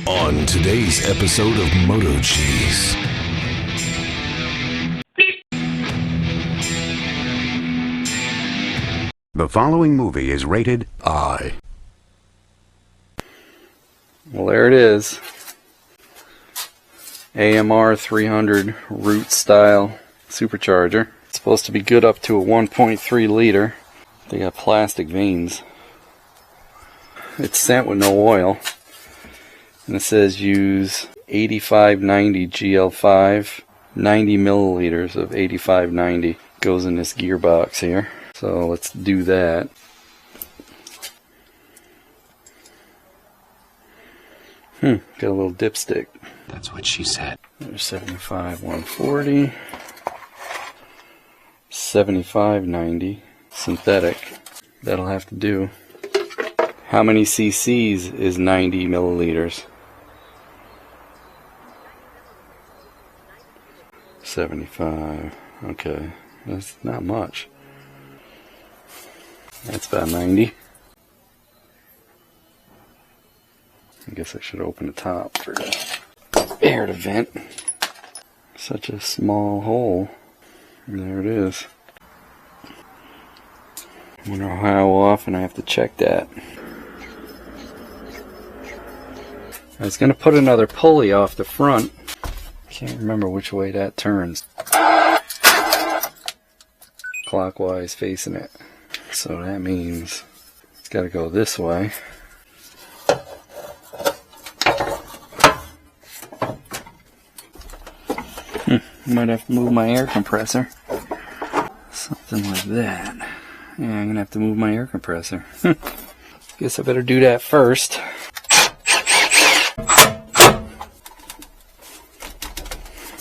On today's episode of MotoCheez. The following movie is rated I. Well, there it is. AMR300 root style supercharger. It's supposed to be good up to a 1.3 liter. They got plastic vanes. It's sent with no oil. And it says use 8590 GL5, 90 milliliters of 8590 goes in this gearbox here. So let's do that. Got a little dipstick. That's what she said. There's 75 140, 7590 synthetic. That'll have to do. How many cc's is 90 milliliters? 75. Okay, that's not much. That's about 90. I guess I should open the top for the air to vent. Such a small hole. And there it is. I wonder how often I have to check that. I was going to put another pulley off the front. Can't remember which way that turns. Clockwise facing it. So that means it's got to go this way. Might have to move my air compressor. Something like that. Yeah, I'm going to have to move my air compressor. Guess I better do that first.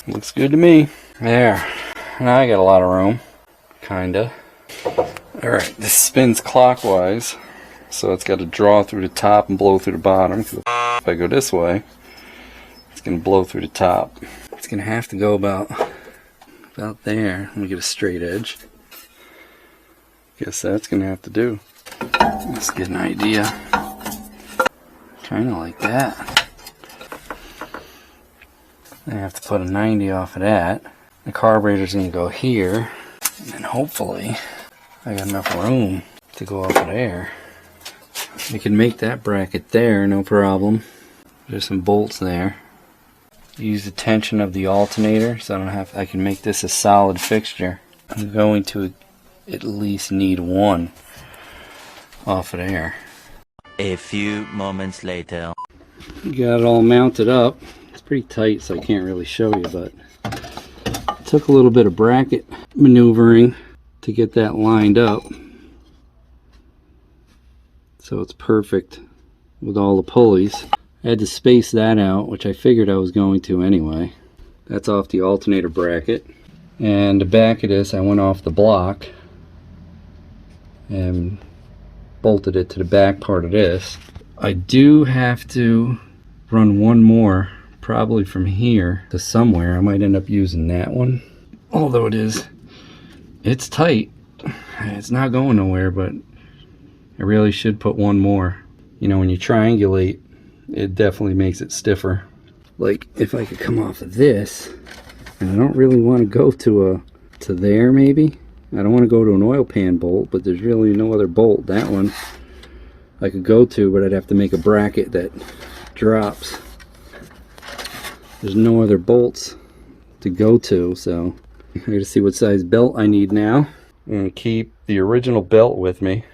Looks good to me. There. Now I got a lot of room. Kinda. Alright, this spins clockwise. So it's got to draw through the top and blow through the bottom. If I go this way, it's going to blow through the top. It's going to have to go about there. Let me get a straight edge. Guess that's going to have to do. Let's get an idea. Kind of like that. I have to put a 90 off of that. The carburetor's going to go here. And then hopefully I got enough room to go off of there. We can make that bracket there, no problem. There's some bolts there. Use the tension of the alternator so I can make this a solid fixture. I'm going to at least need one off of there. A few moments later. Got it all mounted up. It's pretty tight, so I can't really show you, but it took a little bit of bracket maneuvering to get that lined up so it's perfect with all the pulleys. I had to space that out, which I figured I was going to anyway. That's off the alternator bracket. And the back of this, I went off the block and bolted it to the back part of this. I do have to run one more, probably from here to somewhere. I might end up using that one. Although it's tight. It's not going nowhere, but I really should put one more. You know, when you triangulate, it definitely makes it stiffer. Like if I could come off of this, and I don't really want to go to there maybe. I don't want to go to an oil pan bolt, but there's really no other bolt. That one I could go to, but I'd have to make a bracket that drops. There's no other bolts to go to, so I gotta see what size belt I need now. I'm gonna keep the original belt with me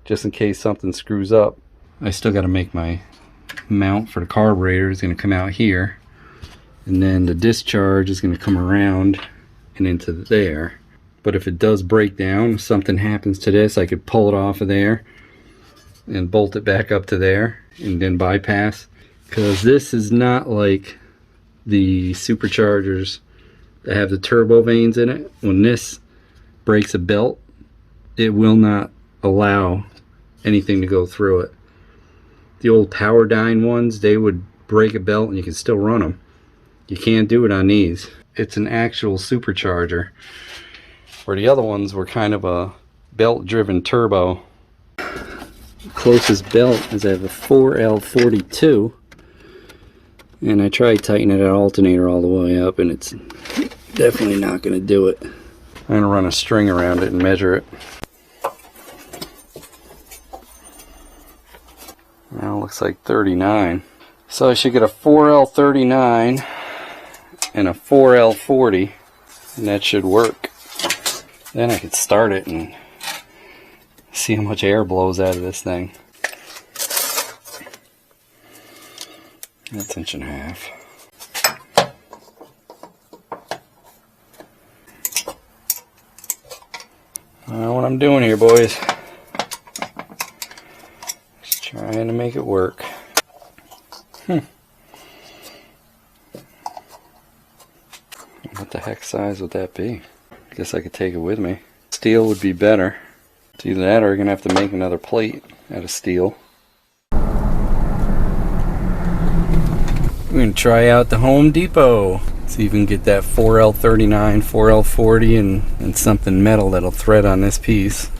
just in case something screws up. I still gotta make my mount for the carburetor. Is going to come out here, and then the discharge is going to come around and into there. But if it does break down, if something happens to this, I could pull it off of there and bolt it back up to there and then bypass, because this is not like the superchargers that have the turbo vanes in it. When this breaks a belt, it will not allow anything to go through it. The old Powerdyne ones, they would break a belt and you can still run them. You can't do it on these. It's an actual supercharger, where the other ones were kind of a belt driven turbo. The closest belt is I have a 4L42 And I tried tightening that alternator all the way up, and it's definitely not going to do it. I'm going to run a string around it and measure it. Now it looks like 39. So I should get a 4L39 and a 4L40, and that should work. Then I could start it and see how much air blows out of this thing. That's 1.5 inches. I don't know what I'm doing here, boys. Just trying to make it work. What the heck size would that be? I guess I could take it with me. Steel would be better. It's either that or you're going to have to make another plate out of steel. We're going to try out the Home Depot. See if we can get that 4L39, 4L40 and something metal that'll thread on this piece.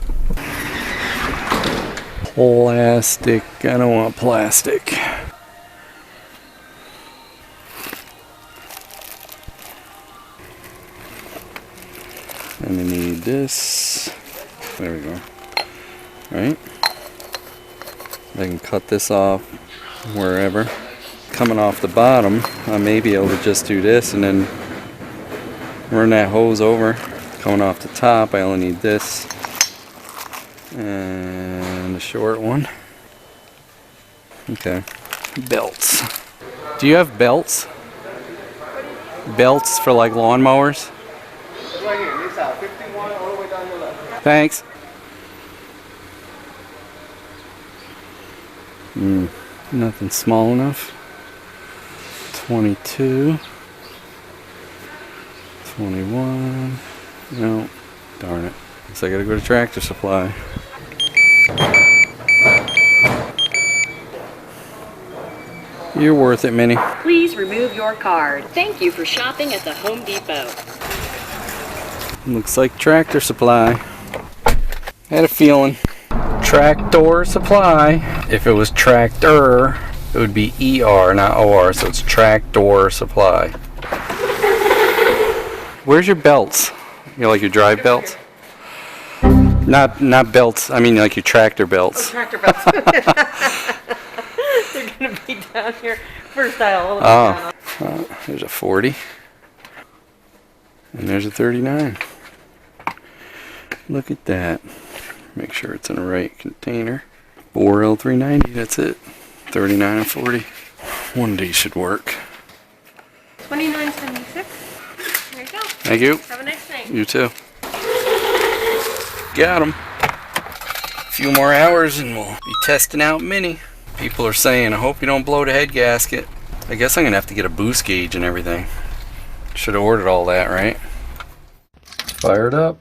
Plastic. I don't want plastic. And we need this. There we go. Right? I can cut this off wherever. Coming off the bottom, I may be able to just do this and then run that hose over. Coming off the top, I only need this and a short one. Okay. Belts. Do you have belts? Belts for like lawnmowers? Right here, this out, 51 all the way down the left. Thanks. Nothing small enough. 22. 21. No. Darn it. Guess I gotta go to Tractor Supply. You're worth it, Minnie. Please remove your card. Thank you for shopping at the Home Depot. Looks like Tractor Supply. Had a feeling. Tractor Supply. If it was tractor, it would be ER, not OR, so it's Tractor Supply. Where's your belts? You like your drive belts? Not belts, I mean like your tractor belts. Oh, tractor belts. They're going to be down here. First aisle. All the way down. There's a 40. And there's a 39. Look at that. Make sure it's in the right container. 4L390, that's it. 39 and 40. One day should work. $29.76. There you go. Thank you. Have a nice night. You too. Got him. A few more hours and we'll be testing out Mini. People are saying, I hope you don't blow the head gasket. I guess I'm going to have to get a boost gauge and everything. Should have ordered all that, right? Fired up.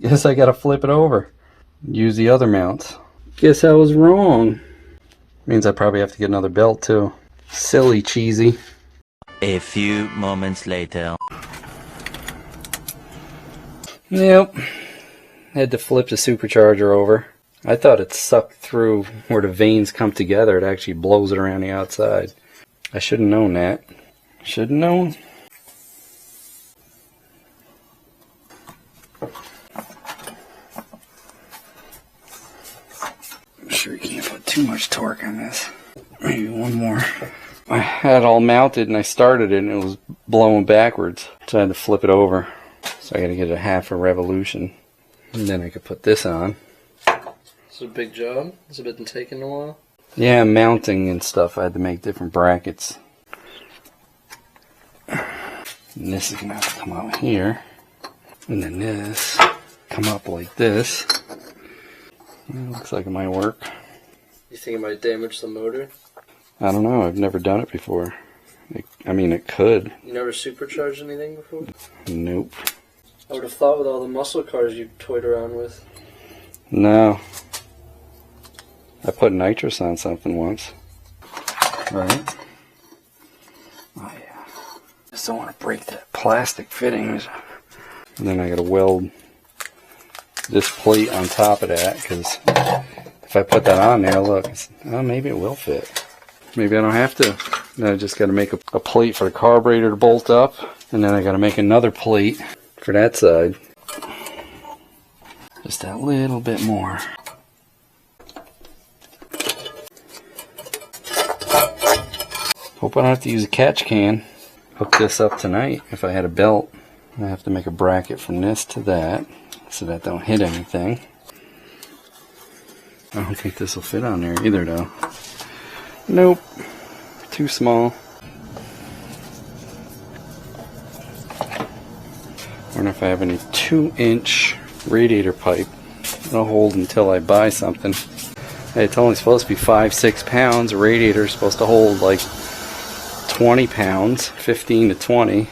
Guess I gotta flip it over. Use the other mounts. Guess I was wrong. Means I probably have to get another belt too. Silly Cheezy. A few moments later. Yep. Had to flip the supercharger over. I thought it sucked through where the veins come together. It actually blows it around the outside. I should have known that. Should have known. I'm sure you can't put too much torque on this. Maybe one more. I had it all mounted and I started it and it was blowing backwards. So I had to flip it over. So I gotta get a half a revolution. And then I could put this on. It's a big job. Has it been taking a while? Yeah, mounting and stuff. I had to make different brackets. And this is gonna have to come out here. And then this come up like this. Looks like it might work. You think it might damage the motor? I don't know. I've never done it before. I mean, it could. You never supercharged anything before? Nope. I would have thought with all the muscle cars you toyed around with. No. I put nitrous on something once. Right? Oh yeah. Just don't want to break that plastic fittings. And then I gotta weld this plate on top of that, because if I put that on there, look, oh, maybe it will fit. Maybe I don't have to. Then I just gotta make a plate for the carburetor to bolt up, and then I gotta make another plate for that side. Just that little bit more. Hope I don't have to use a catch can. Hook this up tonight if I had a belt. I have to make a bracket from this to that so that don't hit anything. I don't think this will fit on there either though. Nope. Too small. I wonder if I have any 2-inch radiator pipe that'll hold until I buy something. Hey, it's only supposed to be 5-6 pounds. A radiator is supposed to hold like 20 pounds, 15 to 20.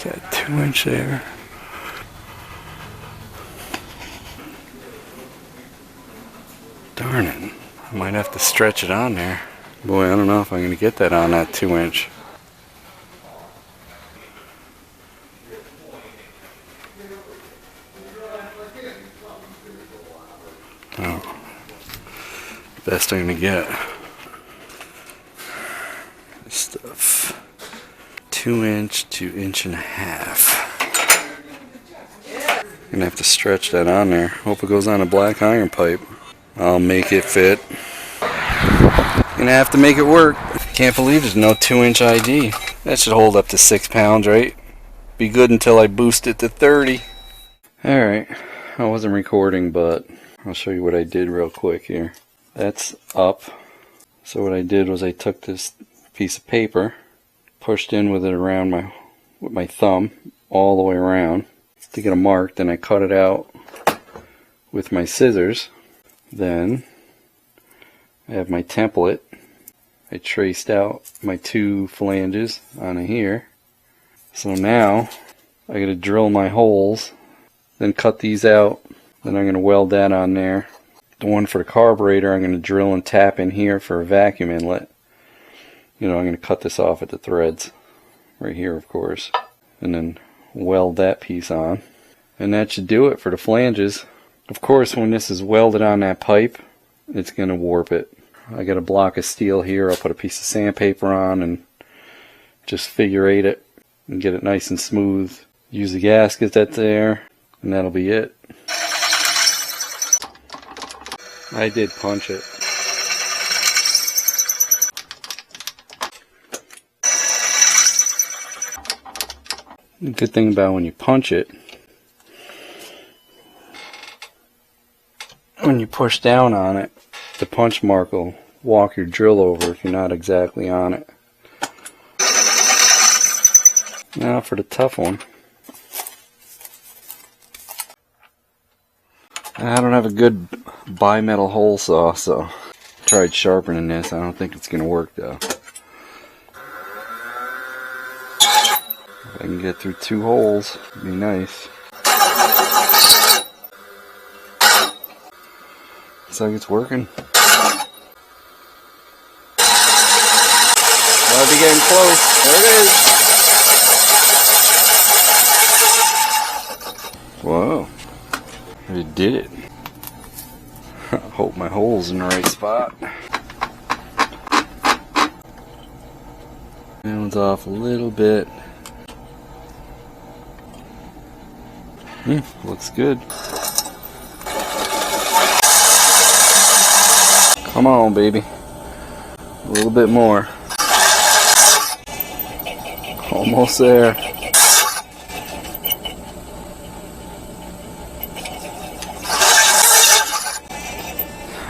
Got 2-inch there. Darn it. I might have to stretch it on there. Boy, I don't know if I'm going to get that on that 2-inch. Oh. Best I'm going to get. This stuff. 2-inch to 1.5 inches. Gonna have to stretch that on there. Hope it goes on a black iron pipe. I'll make it fit. Gonna have to make it work. Can't believe there's no 2-inch ID. That should hold up to 6 pounds, right? Be good until I boost it to 30. Alright, I wasn't recording, but I'll show you what I did real quick here. That's up. So what I did was I took this piece of paper, pushed in with it around with my thumb all the way around to get a mark. Then I cut it out with my scissors. Then I have my template. I traced out my 2 flanges on here. So now I gotta drill my holes, then cut these out. Then I'm gonna weld that on there. The one for the carburetor I'm gonna drill and tap in here for a vacuum inlet. You know, I'm going to cut this off at the threads right here, of course, and then weld that piece on, and that should do it for the flanges. Of course, when this is welded on that pipe, it's going to warp it. I got a block of steel here. I'll put a piece of sandpaper on and just figure eight it and get it nice and smooth. Use the gasket that's there, and that'll be it. I did punch it. The good thing about when you punch it, when you push down on it, the punch mark will walk your drill over if you're not exactly on it. Now for the tough one. I don't have a good bimetal hole saw, so I tried sharpening this. I don't think it's going to work though. If I can get through 2 holes, it'd be nice. Looks like it's working. Gotta be getting close. There it is. Whoa. I did it. I hope my hole's in the right spot. That one's off a little bit. Looks good. Come on, baby. A little bit more. Almost there.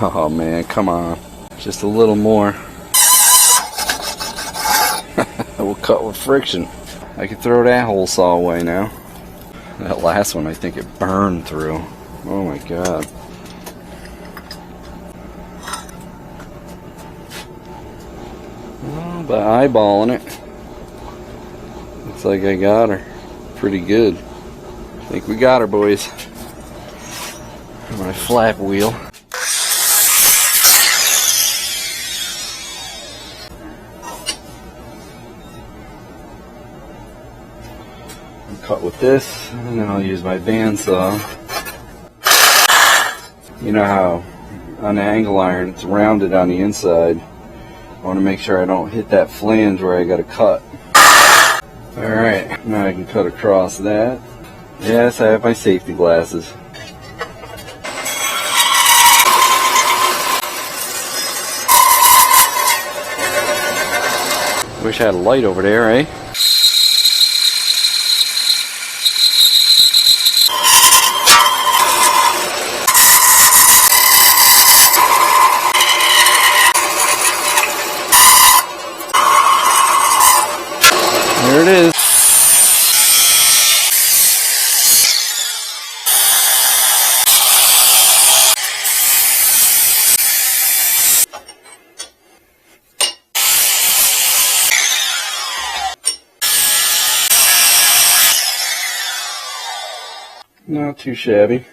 Oh man, come on. Just a little more. We'll cut with friction. I can throw that hole saw away now. That last one, I think it burned through. Oh my god. Well, by eyeballing it, looks like I got her pretty good. I think we got her, boys. My flap wheel. cut with this, and then I'll use my bandsaw. You know how on the angle iron it's rounded on the inside. I want to make sure I don't hit that flange where I got to cut. Alright, now I can cut across that. Yes, I have my safety glasses. Wish I had a light over there, eh? There it is. Not too shabby.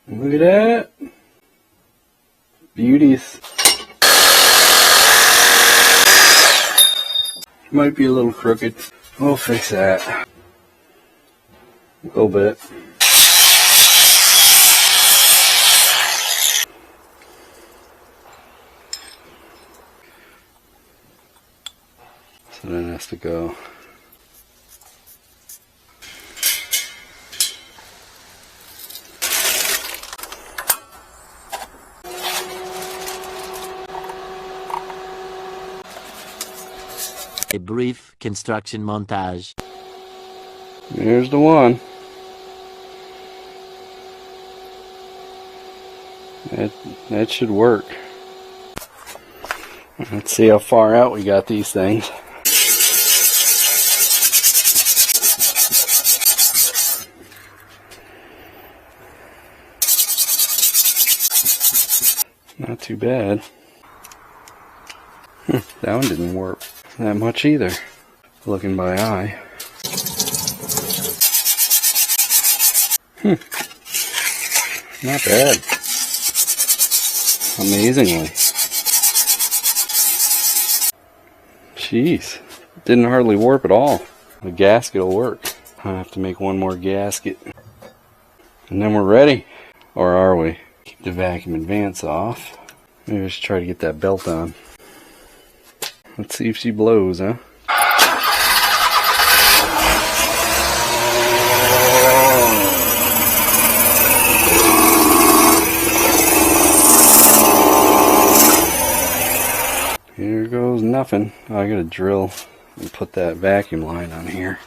Look at that. Beauties. Might be a little crooked. We'll fix that. A little bit. So then it has to go. A brief construction montage. There's the one. That should work. Let's see how far out we got these things. Not too bad. That one didn't work that much either, looking by eye. Not bad. Amazingly. Jeez, didn't hardly warp at all. The gasket will work. I have to make one more gasket. And then we're ready. Or are we? Keep the vacuum advance off. Maybe I should try to get that belt on. Let's see if she blows, huh? Here goes nothing. Oh, I gotta drill and put that vacuum line on here.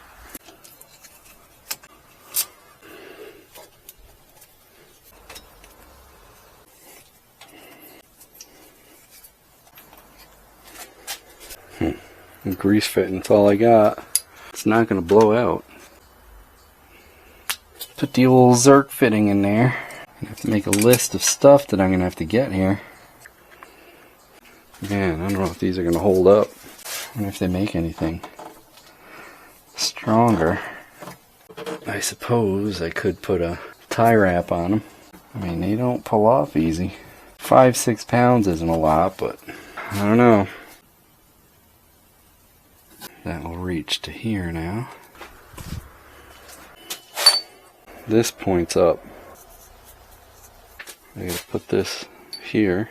Grease fitting, that's all I got. It's not gonna blow out. Put the old Zerk fitting in there. I have to make a list of stuff that I'm gonna have to get here. Man, I don't know if these are gonna hold up. I wonder if they make anything stronger. I suppose I could put a tie wrap on them. I mean, they don't pull off easy. 5-6 pounds isn't a lot, but I don't know. That will reach to here now. This points up. I gotta put this here.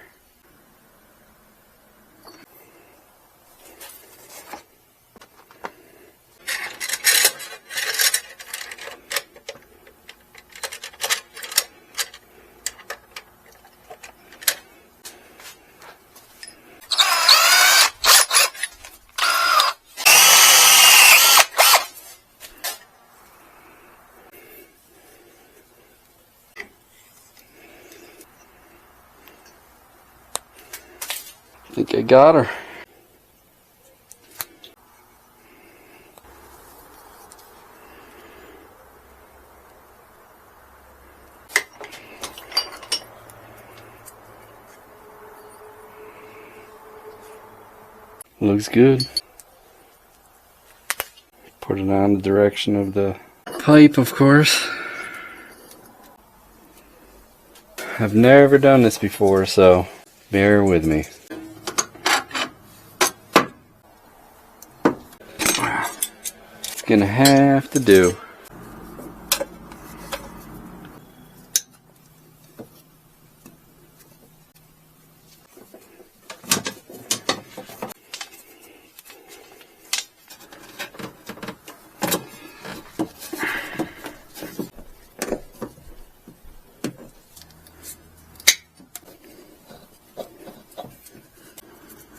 I think I got her. Looks good. Put it on the direction of the pipe, of course. I've never done this before, so bear with me. It's gonna have to do.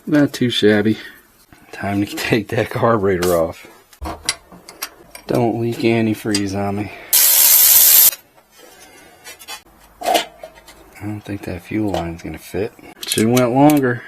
Not too shabby. Time to take that carburetor off. Don't leak antifreeze on me. I don't think that fuel line's gonna fit. Should have went longer.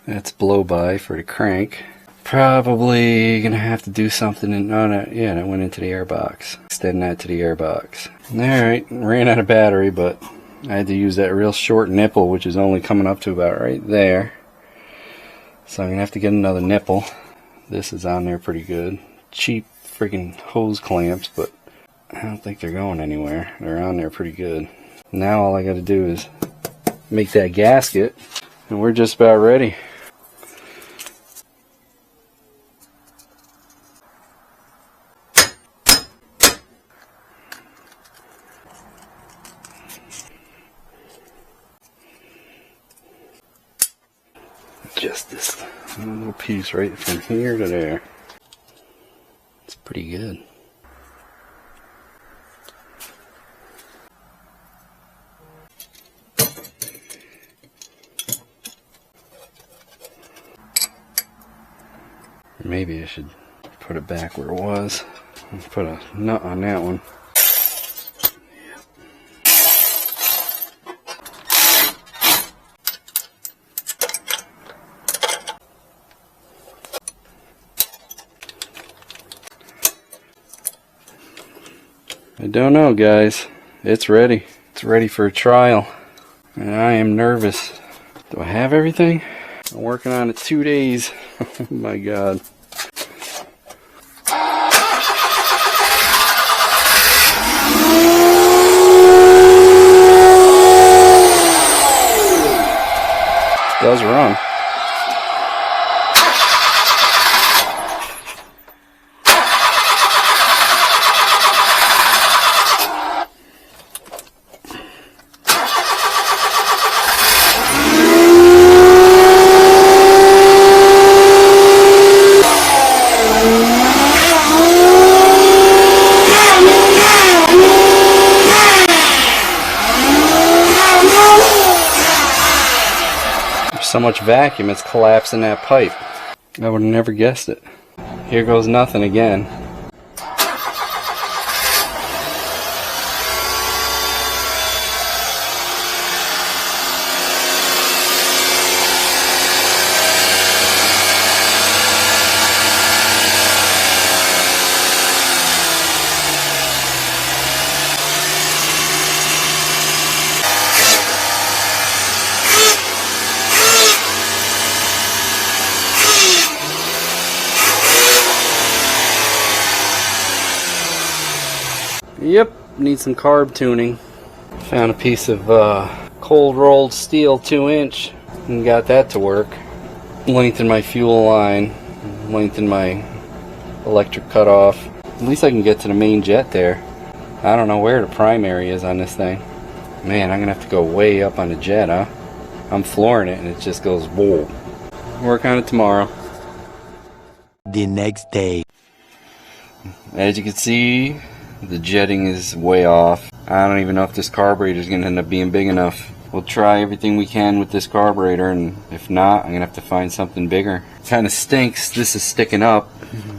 That's blow by for the crank. Probably gonna have to do something in, oh no, yeah, that went into the air box. Extend that to the air box. Alright, ran out of battery, but I had to use that real short nipple, which is only coming up to about right there. So I'm gonna have to get another nipple. This is on there pretty good. Cheap freaking hose clamps, but I don't think they're going anywhere. They're on there pretty good. Now all I gotta do is make that gasket, and we're just about ready. Just this little piece right from here to there. It's pretty good. Maybe I should put it back where it was. Put a nut on that one. I don't know, guys. It's ready. It's ready for a trial. And I am nervous. Do I have everything? I'm working on it 2 days. Oh my god. Does run. So much vacuum, it's collapsing that pipe. I would have never guessed it. Here goes nothing again. Yep, need some carb tuning. Found a piece of cold rolled steel 2-inch and got that to work. Lengthened my fuel line, lengthened my electric cutoff. At least I can get to the main jet there. I don't know where the primary is on this thing. Man, I'm gonna have to go way up on the jet, huh? I'm flooring it and it just goes whoa. Work on it tomorrow. The next day. As you can see, the jetting is way off. I don't even know if this carburetor is going to end up being big enough. We'll try everything we can with this carburetor, and if not, I'm going to have to find something bigger. Kind of stinks. This is sticking up,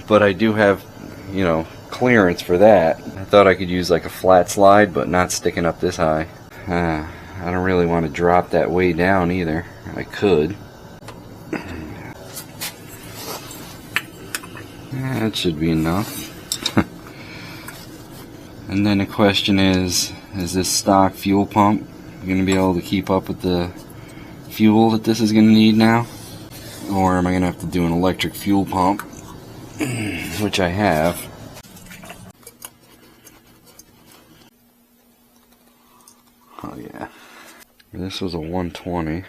but I do have, you know, clearance for that. I thought I could use like a flat slide, but not sticking up this high. I I don't really want to drop that way down either. I could. That should be enough. And then the question is this stock fuel pump going to be able to keep up with the fuel that this is going to need now? Or am I going to have to do an electric fuel pump? Which I have. Oh yeah. This was a 120.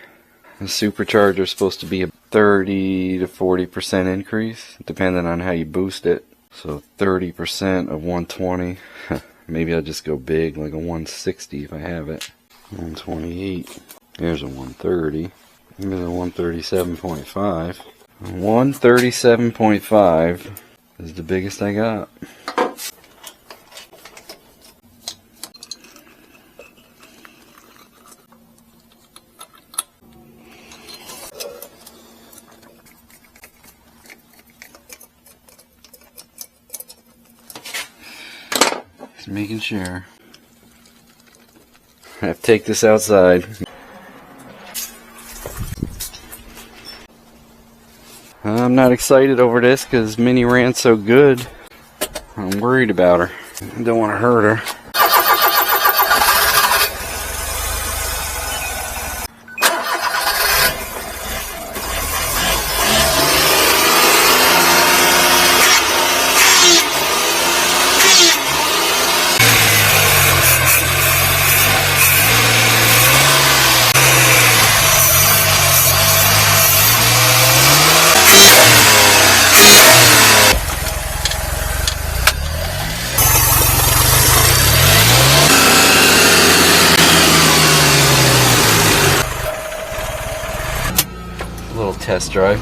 The supercharger is supposed to be a 30 to 40% increase, depending on how you boost it. So 30% of 120. Maybe I'll just go big, like a 160 if I have it. 128. There's a 130. Here's a 137.5. 137.5 is the biggest I got. Just making sure. I have to take this outside. I'm not excited over this because Minnie ran so good. I'm worried about her. I don't want to hurt her. Test drive.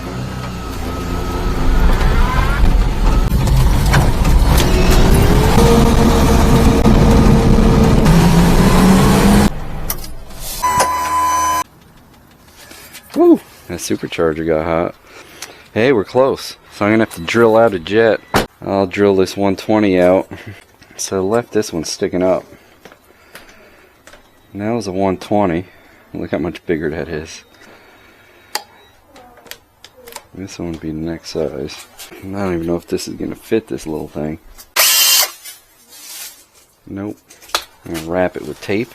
Woo! That supercharger got hot. Hey, we're close. So I'm gonna have to drill out a jet. I'll drill this 120 out. So left this one sticking up. And that was a 120. Look how much bigger that is. This one would be the next size. I don't even know if this is going to fit this little thing. Nope. I'm going to wrap it with tape.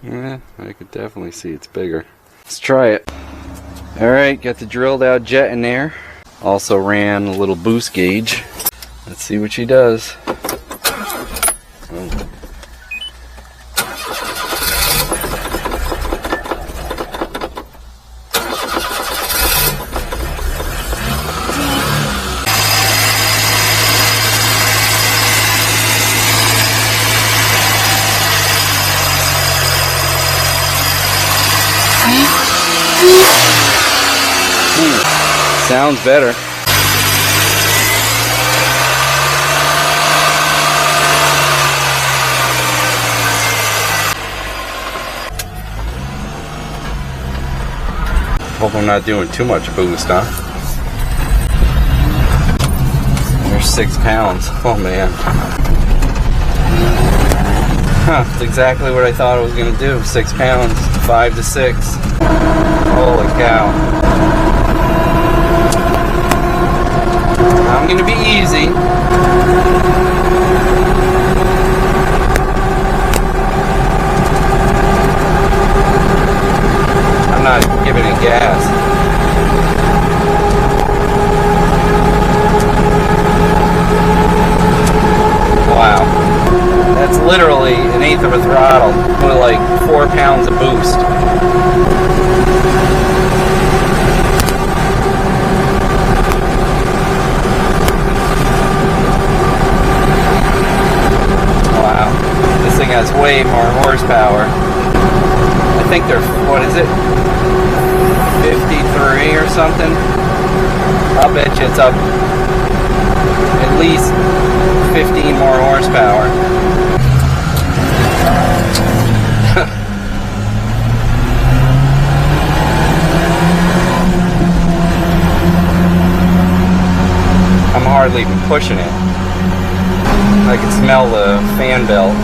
Yeah, I could definitely see it's bigger. Let's try it. Alright, got the drilled out jet in there. Also ran a little boost gauge. Let's see what she does. Oh. Sounds better. Hope I'm not doing too much boost, huh? There's 6 pounds. Oh man. Huh, that's exactly what I thought I was gonna do. 6 pounds, 5 to 6. Holy cow. I'm gonna be easy. I'm not giving it gas. Wow. That's literally an eighth of a throttle with like 4 pounds of boost. Has way more horsepower. I think they're, what is it, 53 or something? I'll bet you it's up at least 15 more horsepower. hardly even pushing it. I can smell the fan belt.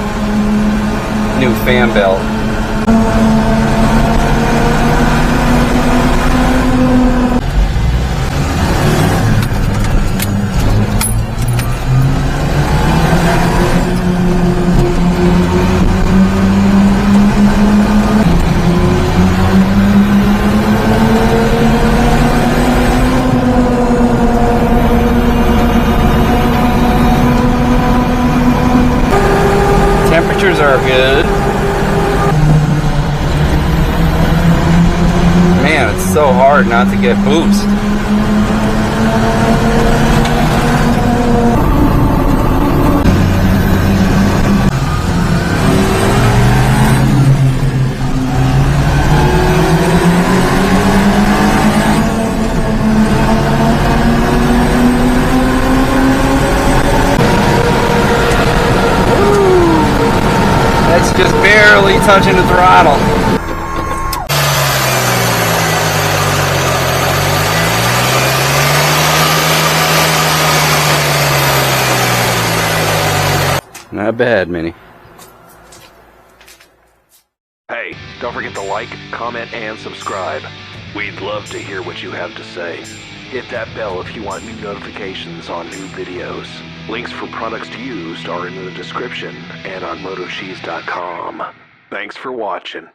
New fan belt. Temperatures are good. Man, it's so hard not to get boost. That's just barely touching the throttle. Not bad, Mini. Hey, don't forget to like, comment, and subscribe. We'd love to hear what you have to say. Hit that bell if you want new notifications on new videos. Links for products used are in the description and on MotoCheez.com. Thanks for watching.